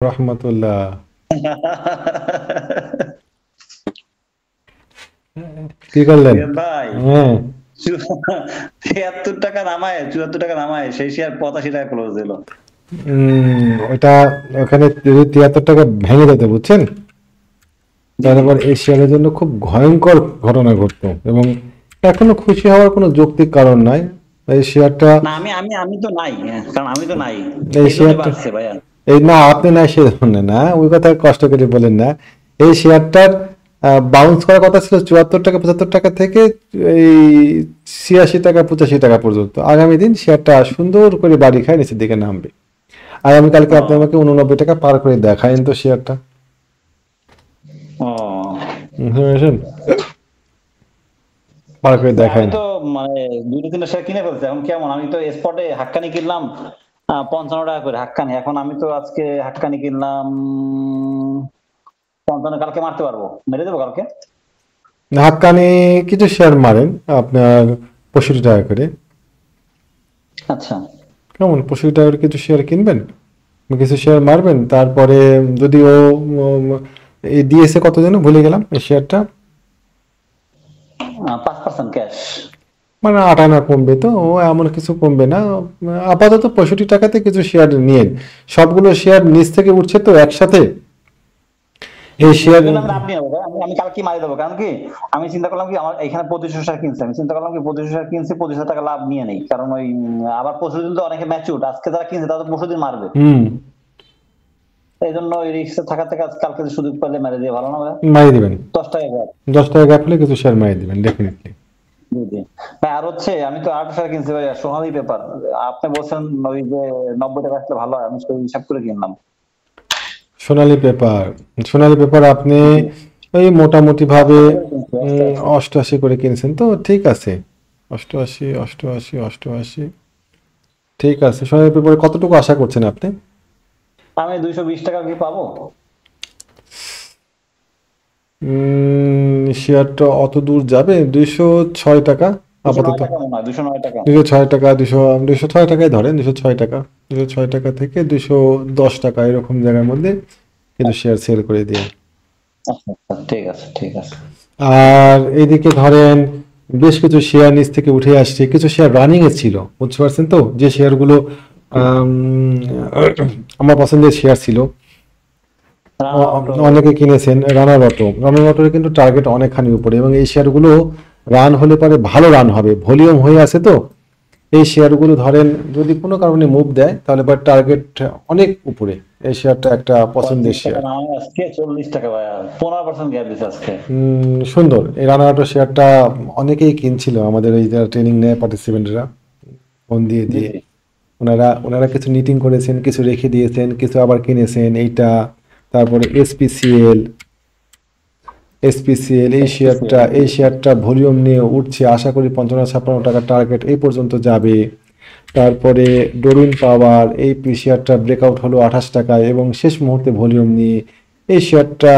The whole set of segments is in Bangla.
রহমতুল্লাহ। কি করলেন? রিয়াদ ভাই হ্যাঁ 73 টাকা নামায় সেই শেয়ার 85 টাকা ক্লোজ দিল। ওটা ওখানে যদি 73 টাকা ভেঙে যেত বুঝছেন, জি তাহলে জি। পর এই শেয়ারের জন্য খুব ভয়ঙ্কর ঘটনা ঘটতো এবং এখনো খুশি হওয়ার কোনো যৌক্তিক কারণ নাই। এই শেয়ারটা না আমি আমি আমি তো নাই, কারণ আমি তো নাই, এই এই জন্যই শেয়ারটা বাড়ছে ভাইয়া। এই না আপনি না সে ধরনের না, ওই কথা কষ্ট করে বলেন না। এই শেয়ারটার বাউন্স করার কথা ছিল 74 টাকা 75 টাকা থেকে এই 86 টাকা 85 টাকা পর্যন্ত। আগামী দিন শেয়ারটা সুন্দর করে বাড়ি খায় নিচের দিকে নামবে। আগামীকালকে আপনি ও আমাকে 89 টাকা পার করে দেখায়েন তো শেয়ারটা। ও বুঝতে পার করে ভাই, আমি দেখায়েন। তো মানে 2-3টা শেয়ার কিনে ফেলছি। এখন কেমন, আমি তো স্পটে হাক্কানি কিনলাম 55 টাকা করে হাক্কানি। এখন আমি তো আজকে হাক্কানি কিনলাম 55, কালকে মারতে পারবো, মেরে দেবো কালকে। হাক্কানি কিছু শেয়ার মারেন আপনার 65 টাকা করে। আচ্ছা কেমন 65 টাকা করে কিছু শেয়ার কিনবেন, কিছু শেয়ার মারবেন, তারপরে যদি ও এই দিয়েছে কত যেন ভুলে গেলাম এই শেয়ারটা, 5% ক্যাশ। মানে 8 আনা কমবে তো, ও এমন কিছু কমবে না। আপাতত 65 টাকাতে কিছু শেয়ার নিয়ে, সবগুলো শেয়ার নিচ থেকে উঠছে তো একসাথে এই শেয়ার। ওই জন্য আমি লাভ নিয়ে নেবো, আমি আমি কালকে মারি দেবো। কারণ কি আমি চিন্তা করলাম কি আমার এখানে 2500 শেয়ার কিনছি, আমি চিন্তা করলাম কি 2500 শেয়ার কিনছি, 25,000 টাকা লাভ নিয়ে নেই। কারণ ওই আবার পরশুদিন তো অনেকে ম্যাচিউর, আজকে যারা কিনছে তারা তো পরশুদিন মারবে। হুম, এই জন্য ওই রিস্কে থাকা থেকে কালকে যে সুযোগ পেলে মেরে দিয়ে ভালো না ভাই। মারিয়ে দিবেন। 10 টাকা গ্যাপ। 10 টাকা গ্যাপ হলে কিছু শেয়ার মারিয়ে দিবেন ডেফিনেটলি। জি জি ভাই। আর হচ্ছে আমি তো 8 শেয়ার কিনছি ভাই, সোনালী পেপার। আপনি বলছেন ওই যে 90 টাকা আসলে ভালো হয়, আমি সেই হিসাব করে কিনলাম। সোনালী পেপার, সোনালী পেপার আপনি জি ওই মোটামুটি ভাবে 88 করে কিনছি, 88। 88 করে কিনছেন তো ঠিক আছে। 88 88 88 ঠিক আছে। সোনালী পেপারে কতটুকু আশা করছেন আপনি? আমি 220 টাকা কি পাবো? শেয়ারটা অত দূর যাবে? 206 টাকা 209 আপাতত। টাকা মনে হয়, 209 টাকা। 206 টাকা, 206 টাকায় ধরেন, 206 টাকা, 206 টাকা থেকে 210 টাকা এরকম জায়গার মধ্যে কিন্তু শেয়ার সেল করে দিয়ে। আচ্ছা আচ্ছা, ঠিক আছে ঠিক আছে। আর এইদিকে ধরেন বেশ কিছু শেয়ার নিচ থেকে উঠে আসছে, কিছু শেয়ার রানিং এ ছিল, বুঝতে পারছেন তো, যে শেয়ারগুলো আম, আমার পছন্দের শেয়ার ছিল। রানা অটো। অনেকে কিনেছেন রানার অটো, রানার অটোর কিন্তু টার্গেট অনেকখানি উপরে এবং এই শেয়ারগুলো রান হলে পরে ভালো রান হবে, ভলিউম হয়ে আছে তো। এই শেয়ারগুলো ধরেন যদি কোনো কারণে মুভ দেয় তাহলে পরে টার্গেট অনেক উপরে। এই শেয়ারটা একটা পছন্দের 35 টাকা শেয়ার। নামে আজকে 40 টাকা ভাই, 15% গ্যাপ দিচ্ছে আজকে। সুন্দর এই রানা অটো শেয়ারটা অনেকেই কিনছিল, আমাদের এই যারা ট্রেনিং নেয় পার্টিসিপেন্টরা ফোন দিয়ে জি দিয়ে। জি। ওনারা ওনারা কিছু নিটিং করেছেন, কিছু রেখে দিয়েছেন, কিছু আবার কিনেছেন এইটা। তারপরে এসপিসিএল, এসপিসিএল SPCL, এই শেয়ারটা ভলিউম নিয়ে উঠছে, আশা করি 55-56 টাকা টার্গেট এই পর্যন্ত যাবে। তারপরে ডোরিন পাওয়ার, এই শেয়ারটা ব্রেকআউট হলো 28 টাকায় এবং শেষ মুহূর্তে ভলিউম নিয়ে এই শেয়ারটা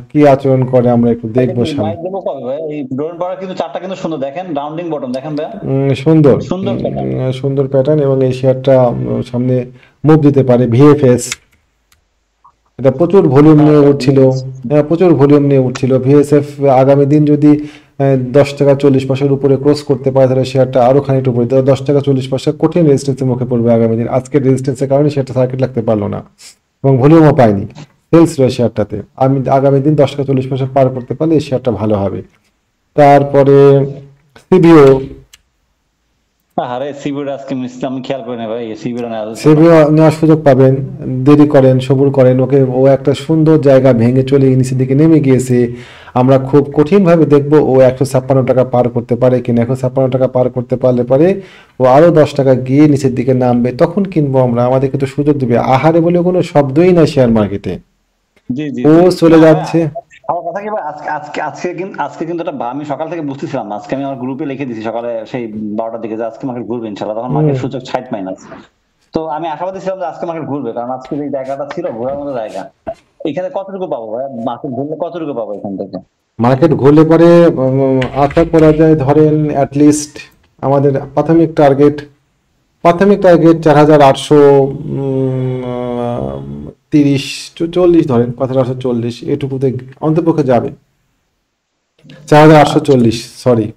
কি আচরণ করে আমরা একটু এটা দেখবো কি সামনে। মাইক দেবো কবে ভাই? এই ড্রোন পাওয়ার কিন্তু চারটা কিন্তু সুন্দর, দেখেন রাউন্ডিং বটন দেখেন ভাই, সুন্দর, সুন্দর প্যাটার্ন। সুন্দর প্যাটার্ন এবং এই শেয়ারটা সামনে মুভ দিতে পারে। ভিএফএস, এটা প্রচুর ভলিউম হ্যাঁ নিয়ে ভাই উঠছিল, প্রচুর ভলিউম নিয়ে উঠছিল। ভিএসএফ আগামী দিন যদি 10 টাকা 40 পয়সার উপরে ক্রস করতে পারে তাহলে শেয়ারটা আরো খানিকটা উপরে, 10 টাকা 40 পয়সা কঠিন রেজিস্ট্যান্সের মুখে পড়বে আগামী দিন। আজকের রেজিস্ট্যান্সের কারণে শেয়ারটা সার্কিট লাগতে পারলো না এবং ভলিউমও পায়নি, সেলস রয়েছে শেয়ারটাতে। আমি আগামী দিন 10 টাকা 40 পয়সা পার করতে পারলে এই শেয়ারটা ভালো হবে। তারপরে সিবিও, আরে সিবির আজকে মিস আমি খেয়াল করি না ভাই, সিবির না ছিল। সেভিও নেওয়ার সুযোগ পাবেন, দেরি করেন সবুর করেন, ওকে ও একটা সুন্দর জায়গা ভেঙে চলে নিচের দিকে নেমে গিয়েছে। আমরা খুব কঠিনভাবে দেখব ও 156 টাকা পার করতে পারে কিনা। 156 টাকা পার করতে পারলে পারে ও আরো 10 টাকা গিয়ে নিচের দিকে নামবে, তখন কিনবো আমরা। আমাদেরকে তো সুযোগ দিবে, আহারে বলে কোনো শব্দই না শেয়ার মার্কেটে। জি জি ও জি। চলে না ভাই, যাচ্ছে। আমার কথা কি ভাই, আজকে কিন্তু এটা আমি সকাল থেকে বুঝতেছিলাম না। আজকে আমি আমার গ্রুপে লিখে দিছি সকালে সেই 12টার দিকে যে আজকে মার্কেট ঘুরবে ইনশাআল্লাহ, তখন হুম, মার্কেট সূচক 60 মাইনাস। তো আমি আশাবাদী ছিলাম যে আজকে মার্কেট ঘুরবে, কারণ আজকে যে জায়গাটা ছিল ঘোরার মতো জায়গা। এখানে কতটুকু পাবো ভাই, মার্কেট ঘুরলে কতটুকু পাবো এখান থেকে? মার্কেট ঘুরলে পরে আশা করা যায় ধরেন অ্যাটলিস্ট আমাদের প্রাথমিক টার্গেট 4,800, 40 ধরেন, কথাটা 840 এটুকুতে অন্তপক্ষে যাবে। 4840, সরি।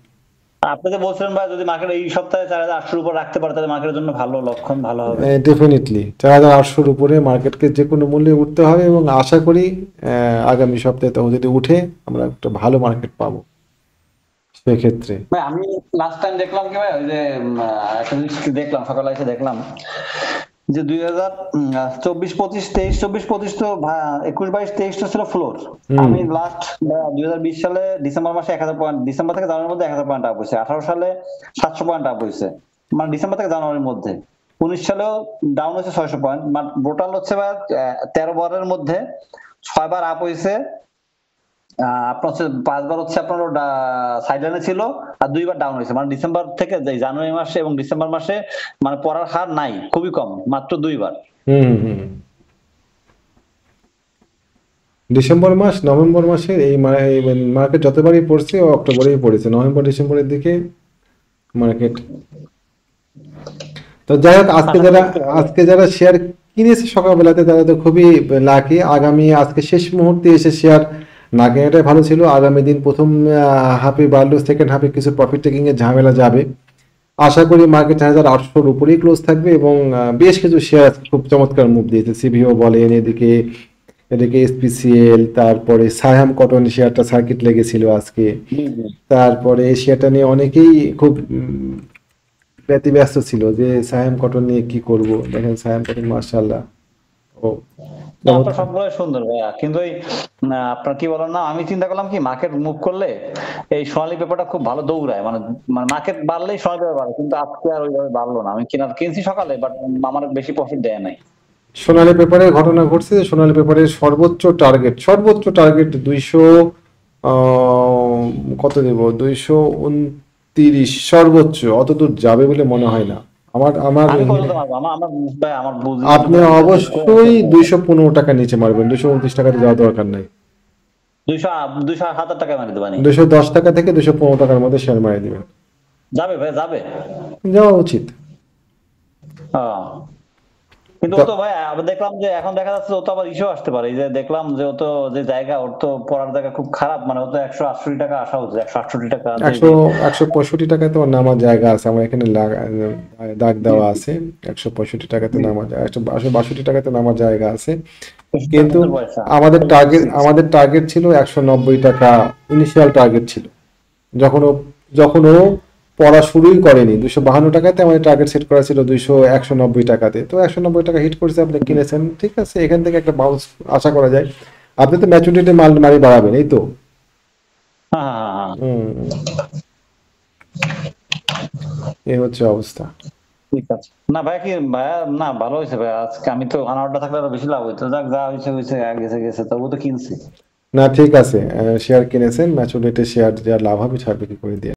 আপনি যে বলছিলেন ভাই যদি মার্কেট এই সপ্তাহে 4800 উপর রাখতে পারে তাহলে মার্কেটের জন্য ভালো লক্ষণ, ভালো হবে। ডেফিনেটলি 4800-র উপরে মার্কেটকে যে কোনো মূল্যে উঠতে হবে, এবং আশা করি আগামী সপ্তাহে তখন যদি উঠে আমরা একটা ভালো মার্কেট পাবো সেক্ষেত্রে। ভাই আমি লাস্ট টাইম দেখলাম কি ভাই, ওই যে একটা জিনিস দেখলাম, সকালে এসে দেখলাম যে 2024-25, 23-24-25 তো 21-22-23 তো ছিল ফ্লোর। আমি লাস্ট 2020 সালে ডিসেম্বর মাসে 1000 পয়েন্ট, ডিসেম্বর থেকে জানুয়ারির মধ্যে 1000 পয়েন্ট আপ হয়েছে। 18 সালে 700 পয়েন্ট আপ হয়েছে, মানে ডিসেম্বর থেকে জানুয়ারির মধ্যে। 19 সালেও ডাউন হয়েছে 600 পয়েন্ট, মানে টোটাল হচ্ছে ভাই 13 বারের মধ্যে 6 বার আপ হয়েছে। আপনার হচ্ছে 5 বার হচ্ছে আপনার সাইডলাইনে ছিল, আর 2 বার ডাউন হয়েছে। মানে ডিসেম্বর থেকে জানুয়ারি মাসে এবং ডিসেম্বর মাসে মানে পড়ার হার নাই, খুবই কম, মাত্র 2 বার। ডিসেম্বর মাস, নভেম্বর মাসে এই মার্কেট যতবারই পড়ছে অক্টোবরেই পড়েছে, নভেম্বর ডিসেম্বরের দিকে মার্কেট। তো যাই হোক, আজকে যারা শেয়ার কিনেছে সকালবেলাতে তারা তো খুবই লাকি। আগামী আজকে শেষ মুহূর্তে এসে শেয়ার না কেনাটাই ভালো ছিল। আগামী দিন প্রথম হাফে বাড়লো, সেকেন্ড হাফে কিছু প্রফিট টেকিং এর ঝামেলা যাবে। আশা করি মার্কেট 4800-র উপরেই ক্লোজ থাকবে, এবং বেশ কিছু শেয়ার খুব চমৎকার মুভ দিয়েছে। সিভিও বলেন, এদিকে এসপিসিএল, তারপরে সায়াম কটন শেয়ারটা সার্কিট লেগেছিল আজকে। তারপরে এই শেয়ারটা নিয়ে অনেকেই খুব ব্যতিব্যস্ত ছিল যে সায়াম কটন নিয়ে কি করব। দেখেন সায়াম কটন মাশাআল্লাহ সবগুলোই সুন্দর ভাইয়া, কিন্তু ওই আপনার কি বলেন না, আমি চিন্তা করলাম কি মার্কেট মুভ করলে এই সোনালী পেপারটা খুব ভালো দৌড়ায়, মানে মার্কেট বাড়লেই সোনালী পেপার বাড়ে, কিন্তু আজকে আর ওইভাবে বাড়লো না। আমি কিনছি সকালে, বাট আমার বেশি প্রফিট দেয় নাই। সোনালী পেপারের ঘটনা ঘটছে। সোনালী পেপারের সর্বোচ্চ টার্গেট 200, কত দেব, 229 সর্বোচ্চ। অতদূর যাবে বলে মনে হয় না আমার। আপনি অবশ্যই 215 টাকা নিচে মারবেন, 229 টাকাতে যাওয়া দরকার নাই। 207 টাকা মারি দেবেন, 210 টাকা থেকে 215 টাকার মধ্যে শেয়ার মারিয়ে দিবেন। যাবে ভাই, যাওয়া উচিত। কিন্তু ও তো ভাই দেখলাম যে এখন দেখা যাচ্ছে ও তো আবার ইস্যু আসতে পারে। এই যে দেখলাম যে ও তো যে জায়গা, ওর তো পড়ার জায়গা খুব খারাপ, মানে ও তো 168 টাকা আসা হচ্ছে, 168 টাকা, 165 টাকাতে ওর নামার জায়গা আছে। আমার এখানে দাগ দেওয়া আছে, 165 টাকাতে নামার জায়গা, 162 টাকাতে নামার জায়গা আছে। কিন্তু আমাদের টার্গেট ছিল 190 টাকা, ইনিশিয়াল টার্গেট ছিল যখন ও পড়া শুরুই করেনি। 252 টাকাতে আমাদের টার্গেট সেট করা ছিল 190 টাকাতে। তো 190 টাকা হিট করেছে, আপনি কিনেছেন, ঠিক আছে। এখান থেকে একটা বাউন্স আশা করা যায়। আপনি তো ম্যাচুরিটি মারি বাড়াবেন, এই তো। এই হচ্ছে অবস্থা। ঠিক আছে না ভাই, কি ভাইয়া না, ভালো হয়েছে ভাই আজকে। আমি তো আনারটা থাকলে আরো বেশি লাভ হইতো। যাক, যা হয়েছে গেছে, তবু তো কিনছি। না ঠিক আছে, শেয়ার কিনেছেন, ম্যাচুরিটি শেয়ার যা লাভ হবে ছাড় বিক্রি করে দিয়ে।